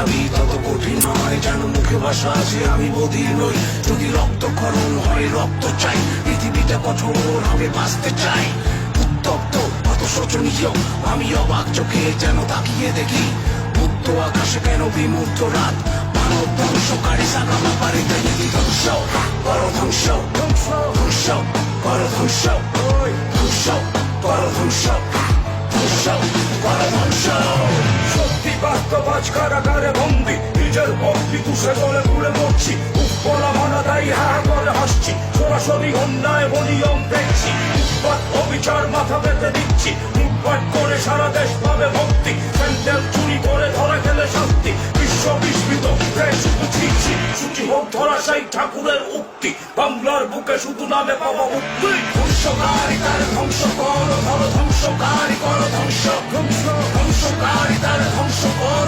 দাবি তত কঠিন নয়, যেন মুখে ভাষা আছে আমি বধির নই। যদি রক্তক্ষরণ হয় রক্ত চাই, পৃথিবীটা কঠোর হবে বাঁচতে চাই। উত্তপ্ত কত শোচনীয়, আমি অবাক চোখে যেন তাকিয়ে দেখি। মুক্ত আকাশে কেন বিমূর্ত রাত, মানব ধ্বংসকারী সাগা ব্যাপারে ধ্বংস পর ধ্বংস, ধ্বংস পর ধ্বংস, ধ্বংস পর ধ্বংস, ধ্বংস পর ধ্বংস। সত্যি বাস্তবাজ কারাগারে বন্দি, নিজের ভক্তি তুষে জলে পুড়ে মরছি। উপলা মানা তাই হ্যাঁ করে হাসছি, সরাসরি অন্যায় বনিয়ম দেখছি। উৎপাত অবিচার মাথা পেতে দিচ্ছি, লুটপাট করে সারা দেশ পাবে ভক্তি। স্যান্ডেল চুরি করে ধরা গেলে শাস্তি, বিশ্ব বিস্মিত শুধু ছিচ্ছি। সূচি হোক ধরাশাই ঠাকুরের উক্তি, বাংলার বুকে শুধু নামে পাবা মুক্তি। ধ্বংসকারী তার ধ্বংস কর, ধরো ধ্বংসকারী কর ধ্বংস, ধ্বংসকারী তার ধ্বংস কর।